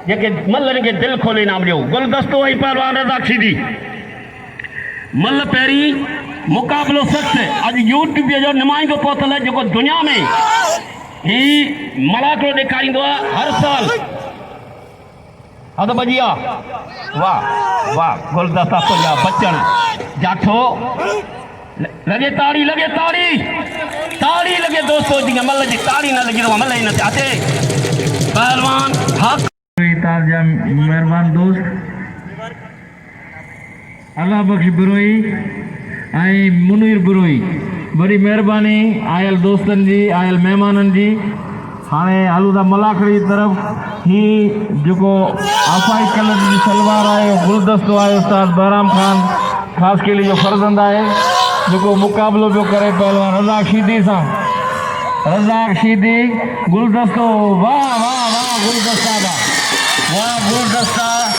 जेके मल्लनि खे दिलि खोले इनाम ॾियो। गुलदस्तो ऐं पहलवान रज़ाक शीदी। मल्ल पहिरीं मुक़ाबिलो सख़्तु अॼु यूट्यूब जो नुमाइंदो पहुतल आहे जेको दुनिया में ही मलाको ॾेखारींदो आहे हर साल। हद बजिया वाह वाह गुलदस्ता तुंहिंजा बचण जाठो लॻे ताड़ी लॻे ताड़ी ताड़ी लॻे दोस्तो जीअं मल जी ताड़ी न लॻी मल ई न अचे पहलवान हक़ ताजा मेहरबान दोस्त अल्लाह बख्श बुरोई ऐं मुनीर बुरोई बड़ी मेहरबानी आयल दोस्तनि जी आयल महिमाननि जी। हाणे हलूं था मलाखड़ी तरफ़। ही जेको आफ़ाई कलर जी सलवार आहे गुलदस्तो आहे उस्ताद बहराम ख़ान ख़ासि केली जो फर्ज़ंद आहे जेको मुक़ाबिलो पियो करे पहलवान रज़ाक शीदी सां। रज़ाक शीदी गुलदस्तो वाह वाह वाह गुलदस्ता वाह गुलदस्ता